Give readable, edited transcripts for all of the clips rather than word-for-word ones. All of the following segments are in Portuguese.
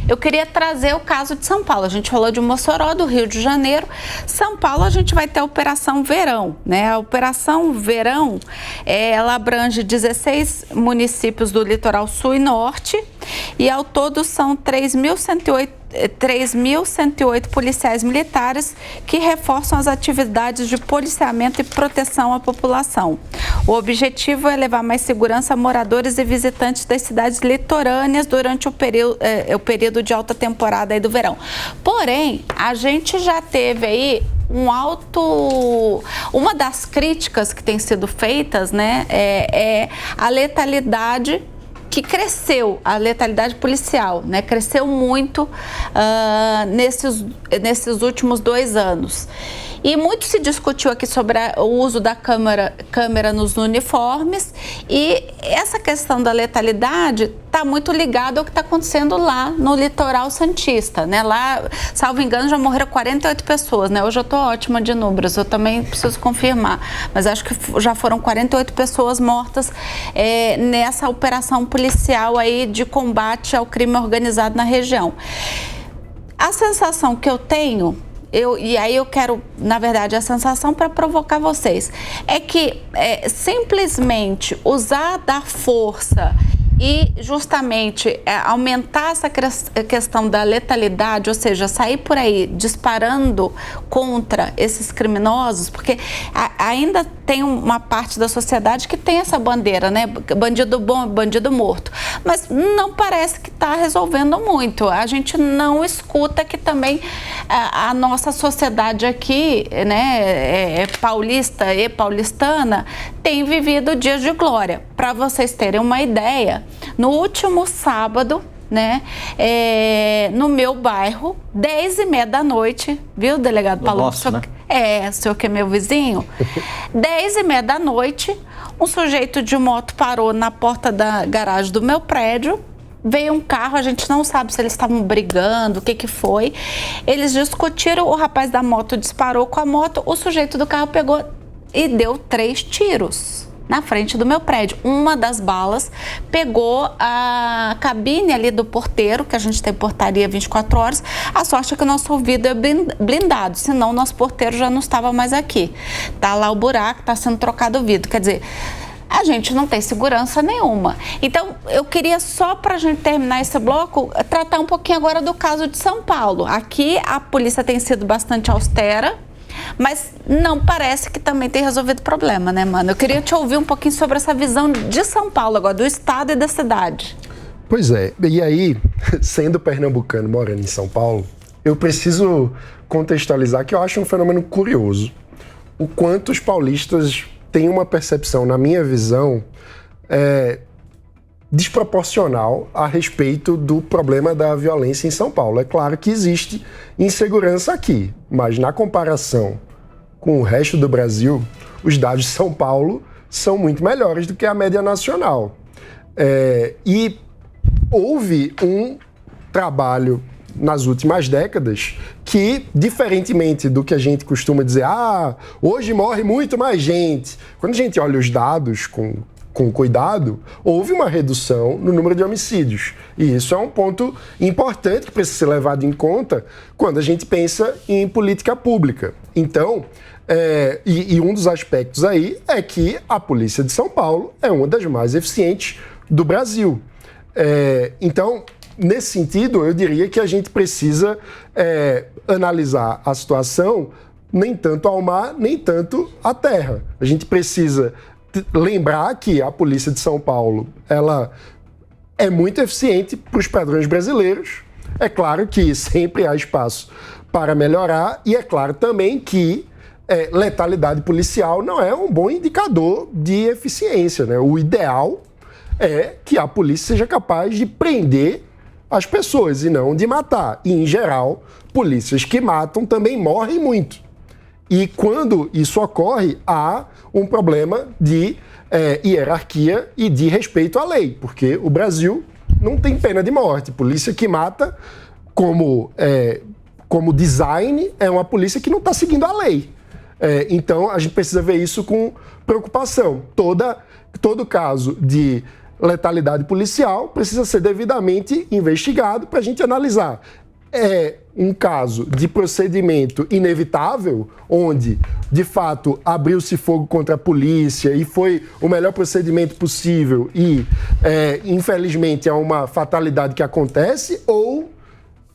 eu queria trazer o caso de São Paulo. A gente falou de Mossoró, do Rio de Janeiro. São Paulo, a gente vai ter a Operação Verão, né? A Operação Verão, ela abrange 16 municípios do litoral sul e norte, e ao todo são 3.108 policiais militares que reforçam as atividades de policiamento e proteção à população. O objetivo é levar mais segurança a moradores e visitantes das cidades litorâneas durante o período de alta temporada aí do verão. Porém, a gente já teve aí uma das críticas que tem sido feitas, né, é a letalidade que cresceu, a letalidade policial, né? Cresceu muito nesses últimos 2 anos. E muito se discutiu aqui sobre o uso da câmera nos uniformes, e essa questão da letalidade está muito ligada ao que está acontecendo lá no litoral santista, né? Lá, salvo engano, já morreram 48 pessoas, né? Hoje eu estou ótima de números, eu também preciso confirmar, mas acho que já foram 48 pessoas mortas nessa operação policial aí de combate ao crime organizado na região. A sensação que eu tenho, e aí eu quero, na verdade, a sensação para provocar vocês, é que simplesmente usar da força e justamente aumentar essa questão da letalidade, ou seja, sair por aí disparando contra esses criminosos, porque ainda tem uma parte da sociedade que tem essa bandeira, né? Bandido bom, bandido morto. Mas não parece que está resolvendo muito. A gente não escuta que também a nossa sociedade aqui, né, paulista e paulistana, tem vivido dias de glória. Para vocês terem uma ideia, no último sábado, né, no meu bairro, 10h30 da noite, viu, delegado Paulo? Nossa, né? O senhor que é meu vizinho. 10h30 da noite, um sujeito de moto parou na porta da garagem do meu prédio. Veio um carro, a gente não sabe se eles estavam brigando, o que foi. Eles discutiram, o rapaz da moto disparou com a moto, o sujeito do carro pegou e deu 3 tiros na frente do meu prédio. Uma das balas pegou a cabine ali do porteiro, que a gente tem portaria 24 horas. A sorte é que o nosso vidro é blindado, senão o nosso porteiro já não estava mais aqui. Tá lá o buraco, tá sendo trocado o vidro. Quer dizer, a gente não tem segurança nenhuma. Então, eu queria só, para a gente terminar esse bloco, tratar um pouquinho agora do caso de São Paulo. Aqui a polícia tem sido bastante austera, mas não parece que também tem resolvido o problema, né, mano? Eu queria te ouvir um pouquinho sobre essa visão de São Paulo agora, do estado e da cidade. Pois é, e aí, sendo pernambucano, morando em São Paulo, eu preciso contextualizar que eu acho um fenômeno curioso. O quanto os paulistas têm uma percepção, na minha visão, desproporcional a respeito do problema da violência em São Paulo. É claro que existe insegurança aqui, mas na comparação com o resto do Brasil, os dados de São Paulo são muito melhores do que a média nacional. E houve um trabalho nas últimas décadas que, diferentemente do que a gente costuma dizer, hoje morre muito mais gente. Quando a gente olha os dados com cuidado, houve uma redução no número de homicídios. E isso é um ponto importante que precisa ser levado em conta quando a gente pensa em política pública. Então, um dos aspectos aí é que a Polícia de São Paulo é uma das mais eficientes do Brasil. Então, nesse sentido, eu diria que a gente precisa analisar a situação nem tanto ao mar, nem tanto à terra. A gente precisa lembrar que a Polícia de São Paulo, ela é muito eficiente para os padrões brasileiros. É claro que sempre há espaço para melhorar e é claro também que letalidade policial não é um bom indicador de eficiência, né? O ideal é que a polícia seja capaz de prender as pessoas e não de matar. E, em geral, polícias que matam também morrem muito. E quando isso ocorre, há um problema de hierarquia e de respeito à lei, porque o Brasil não tem pena de morte. Polícia que mata, como design, é uma polícia que não está seguindo a lei. Então, a gente precisa ver isso com preocupação. Todo caso de letalidade policial precisa ser devidamente investigado para a gente analisar. É um caso de procedimento inevitável, onde, de fato, abriu-se fogo contra a polícia e foi o melhor procedimento possível e, infelizmente, é uma fatalidade que acontece, ou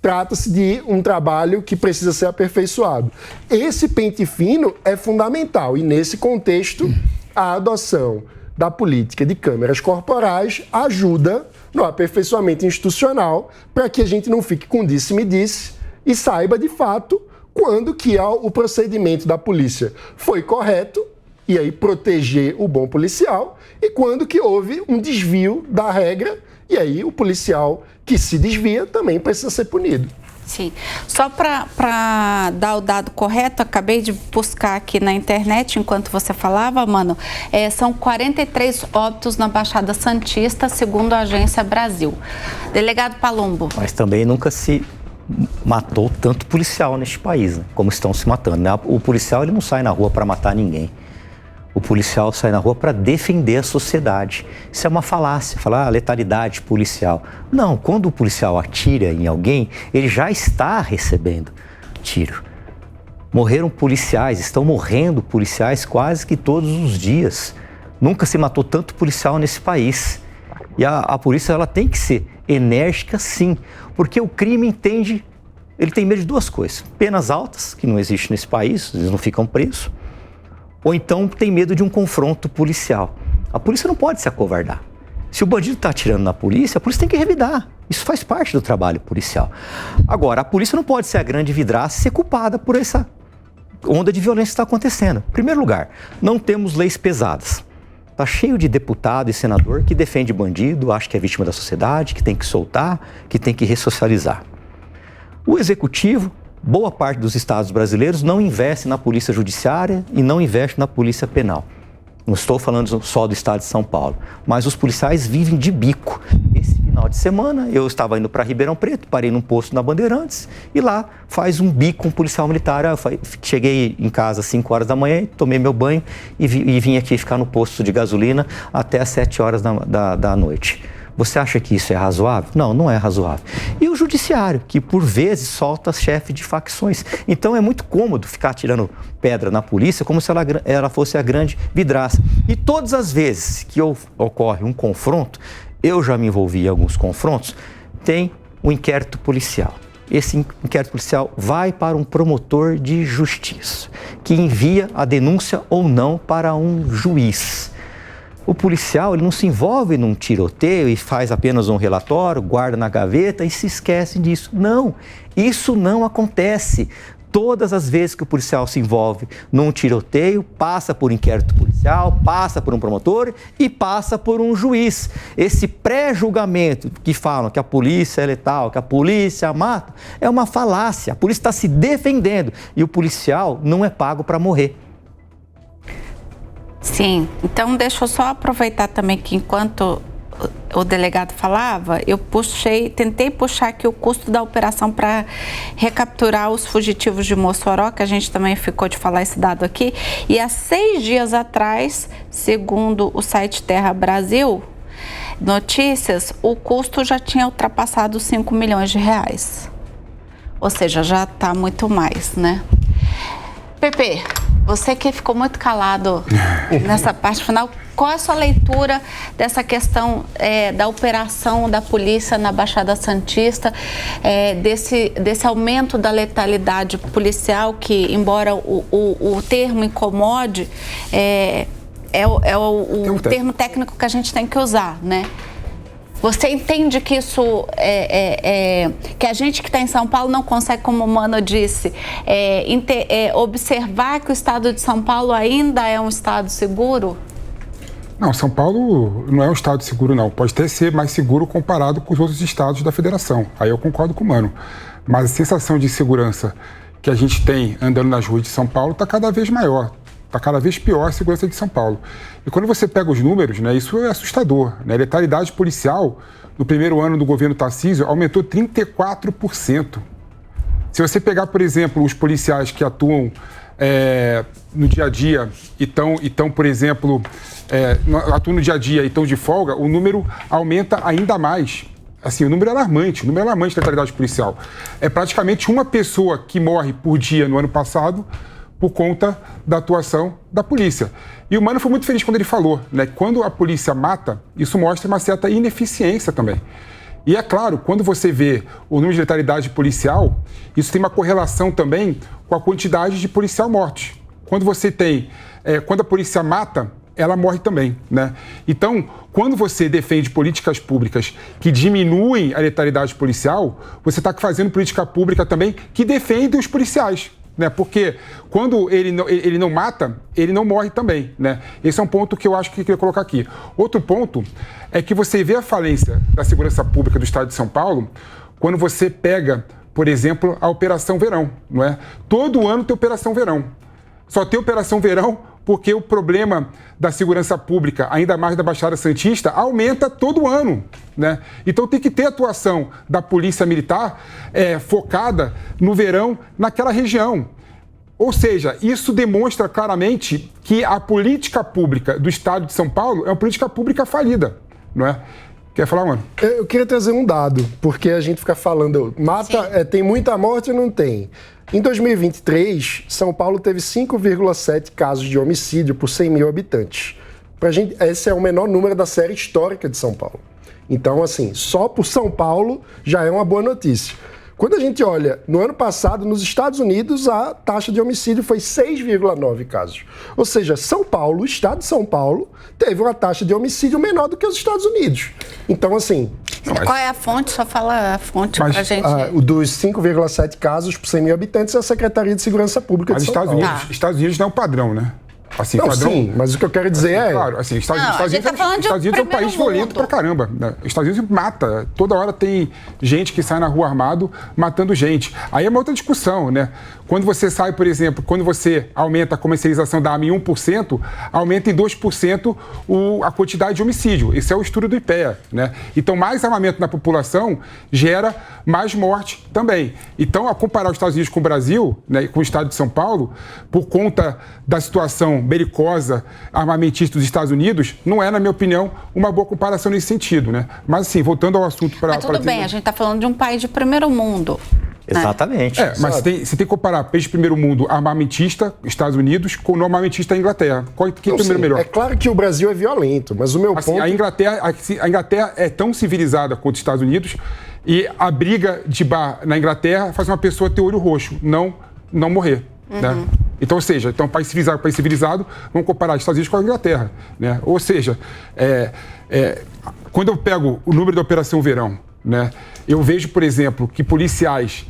trata-se de um trabalho que precisa ser aperfeiçoado. Esse pente fino é fundamental e, nesse contexto, a adoção da política de câmeras corporais ajuda no aperfeiçoamento institucional para que a gente não fique com disse-me-disse e saiba, de fato, quando que o procedimento da polícia foi correto, e aí proteger o bom policial, e quando que houve um desvio da regra, e aí o policial que se desvia também precisa ser punido. Sim. Só para dar o dado correto, acabei de buscar aqui na internet, enquanto você falava, mano, são 43 óbitos na Baixada Santista, segundo a Agência Brasil. Delegado Palumbo. Mas também nunca se matou tanto policial neste país, né? Como estão se matando, né? O policial ele não sai na rua para matar ninguém. O policial sai na rua para defender a sociedade. Isso é uma falácia, falar letalidade policial. Não, quando o policial atira em alguém, ele já está recebendo tiro. Morreram policiais, estão morrendo policiais quase que todos os dias. Nunca se matou tanto policial nesse país. E a polícia ela tem que ser enérgica, sim, porque o crime ele tem medo de duas coisas. Penas altas, que não existe nesse país, eles não ficam presos. Ou então tem medo de um confronto policial. A polícia não pode se acovardar. Se o bandido está atirando na polícia, a polícia tem que revidar. Isso faz parte do trabalho policial. Agora, a polícia não pode ser a grande vidraça e ser culpada por essa onda de violência que está acontecendo. Em primeiro lugar, não temos leis pesadas. Está cheio de deputado e senador que defende bandido, acha que é vítima da sociedade, que tem que soltar, que tem que ressocializar. O executivo, boa parte dos estados brasileiros não investe na polícia judiciária e não investe na polícia penal. Não estou falando só do estado de São Paulo, mas os policiais vivem de bico. Esse final de semana eu estava indo para Ribeirão Preto, parei num posto na Bandeirantes e lá faz um bico um policial militar. Eu cheguei em casa às 5 horas da manhã, tomei meu banho e vim aqui ficar no posto de gasolina até às 7 horas da noite. Você acha que isso é razoável? Não, não é razoável. E o judiciário, que por vezes solta chefe de facções. Então é muito cômodo ficar tirando pedra na polícia como se ela fosse a grande vidraça. E todas as vezes que ocorre um confronto, eu já me envolvi em alguns confrontos, tem um inquérito policial. Esse inquérito policial vai para um promotor de justiça, que envia a denúncia ou não para um juiz. O policial ele não se envolve num tiroteio e faz apenas um relatório, guarda na gaveta e se esquece disso. Não, isso não acontece. Todas as vezes que o policial se envolve num tiroteio, passa por inquérito policial, passa por um promotor e passa por um juiz. Esse pré-julgamento que falam que a polícia é letal, que a polícia mata, é uma falácia. A polícia está se defendendo e o policial não é pago para morrer. Sim, então deixa eu só aproveitar também que enquanto o delegado falava, eu tentei puxar aqui o custo da operação para recapturar os fugitivos de Mossoró, que a gente também ficou de falar esse dado aqui, e há 6 dias atrás, segundo o site Terra Brasil Notícias, o custo já tinha ultrapassado 5 milhões de reais. Ou seja, já está muito mais, né? Pepe, você que ficou muito calado nessa parte final, qual é a sua leitura dessa questão da operação da polícia na Baixada Santista, desse aumento da letalidade policial, que, embora o termo incomode, o termo técnico que a gente tem que usar, né? Você entende que isso que a gente que está em São Paulo não consegue, como o Mano disse, observar que o estado de São Paulo ainda é um estado seguro? Não, São Paulo não é um estado seguro, não. Pode até ser mais seguro comparado com os outros estados da federação. Aí eu concordo com o Mano. Mas a sensação de insegurança que a gente tem andando nas ruas de São Paulo está cada vez maior. Está cada vez pior a segurança de São Paulo. E quando você pega os números, né, isso é assustador. Né? A letalidade policial, no primeiro ano do governo Tarcísio, aumentou 34%. Se você pegar, por exemplo, os policiais que atuam no dia a dia e estão, por exemplo, atuam no dia a dia e estão de folga, o número aumenta ainda mais. Assim, o número é alarmante da letalidade policial. É praticamente uma pessoa que morre por dia no ano passado por conta da atuação da polícia. E o Mano foi muito feliz quando ele falou, né? Quando a polícia mata, isso mostra uma certa ineficiência também. E é claro, quando você vê o número de letalidade policial, isso tem uma correlação também com a quantidade de policial mortos. Quando você tem, quando a polícia mata, ela morre também, né? Então, quando você defende políticas públicas que diminuem a letalidade policial, você está fazendo política pública também que defende os policiais, né? Porque quando ele não mata, ele não morre também, né? Esse é um ponto que eu acho que eu queria colocar aqui. Outro ponto é que você vê a falência da segurança pública do Estado de São Paulo quando você pega, por exemplo, a Operação Verão, não é? Todo ano tem Operação Verão. Só tem Operação Verão porque o problema da segurança pública, ainda mais da Baixada Santista, aumenta todo ano, né? Então tem que ter atuação da Polícia Militar focada no verão naquela região. Ou seja, isso demonstra claramente que a política pública do Estado de São Paulo é uma política pública falida, não é? Quer falar, Mano? Eu queria trazer um dado, porque a gente fica falando, tem muita morte ou não tem? Em 2023, São Paulo teve 5,7 casos de homicídio por 100 mil habitantes. Pra gente, esse é o menor número da série histórica de São Paulo. Então, assim, só por São Paulo já é uma boa notícia. Quando a gente olha, no ano passado, nos Estados Unidos, a taxa de homicídio foi 6,9 casos. Ou seja, São Paulo, o estado de São Paulo, teve uma taxa de homicídio menor do que os Estados Unidos. Então, assim... Qual é a fonte? Só fala a fonte pra gente. O dos 5,7 casos por 100 mil habitantes é a Secretaria de Segurança Pública de São Paulo. Mas Estados Unidos não é um padrão, né? Assim, não, padrão, sim, mas o que eu quero dizer Claro, assim, Estados Unidos é um país violento pra caramba. Né? Estados Unidos mata. Toda hora tem gente que sai na rua armado matando gente. Aí é uma outra discussão, né? Quando você sai, por exemplo, quando você aumenta a comercialização da arma em 1%, aumenta em 2% a quantidade de homicídio. Esse é o estudo do IPEA, né? Então, mais armamento na população gera mais morte também. Então, a comparar os Estados Unidos com o Brasil, né, com o estado de São Paulo, por conta da situação belicosa, armamentista dos Estados Unidos, não é, na minha opinião, uma boa comparação nesse sentido, né? Mas, assim, voltando ao assunto para... Mas tudo bem, a gente está falando de um país de primeiro mundo. Exatamente. Mas você tem que comparar país de primeiro mundo armamentista, Estados Unidos, com o armamentista Inglaterra. Quem é primeiro melhor? É claro que o Brasil é violento, mas o meu ponto... A Inglaterra é tão civilizada quanto os Estados Unidos e a briga de bar na Inglaterra faz uma pessoa ter olho roxo, não morrer. Né? Então, ou seja, um país civilizado, vamos comparar os Estados Unidos com a Inglaterra. Né? Ou seja, quando eu pego o número da Operação Verão, né, eu vejo, por exemplo, que policiais...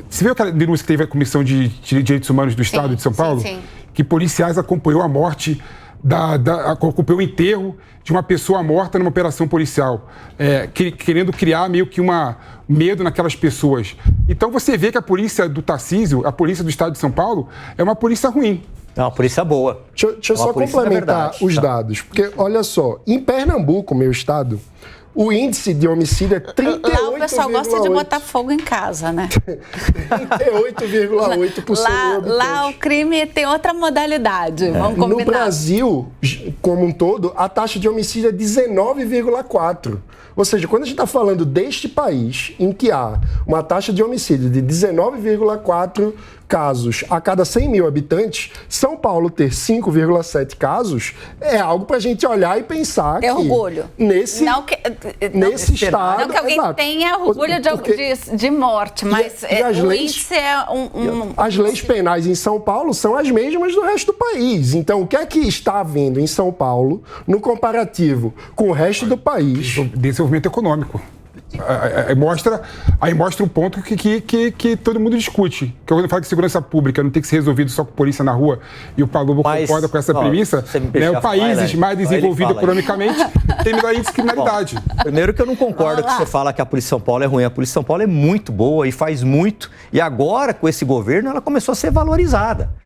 você viu aquela denúncia que teve a Comissão de Direitos Humanos do Estado de São Paulo? Sim. Que policiais acompanhou a morte, acompanhou o enterro de uma pessoa morta numa operação policial, querendo criar meio que medo naquelas pessoas. Então você vê que a polícia do Tarcísio, a polícia do Estado de São Paulo, é uma polícia ruim. É uma polícia boa. Deixa eu só complementar os dados, porque olha só, em Pernambuco, meu estado, o índice de homicídio é 38,8%. Lá o pessoal gosta de botar fogo em casa, né? 38,8%. Lá o crime tem outra modalidade, vamos combinar. No Brasil, como um todo, a taxa de homicídio é 19,4%. Ou seja, quando a gente está falando deste país, em que há uma taxa de homicídio de 19,4 casos a cada 100 mil habitantes, São Paulo ter 5,7 casos é algo para a gente olhar e pensar que... É orgulho. Nesse estado... Não que alguém tenha orgulho de morte, mas o índice é As leis penais em São Paulo são as mesmas do resto do país. Então, o que é que está havendo em São Paulo no comparativo com o resto do país? Desenvolvimento econômico. Aí mostra um ponto que todo mundo discute. Que quando fala que segurança pública não tem que ser resolvido só com polícia na rua, e o Palumbo concorda com essa premissa, né, os países mais desenvolvidos economicamente têm menor índice de criminalidade. Primeiro que eu não concordo que você fala que a Polícia de São Paulo é ruim. A Polícia de São Paulo é muito boa e faz muito. E agora, com esse governo, ela começou a ser valorizada.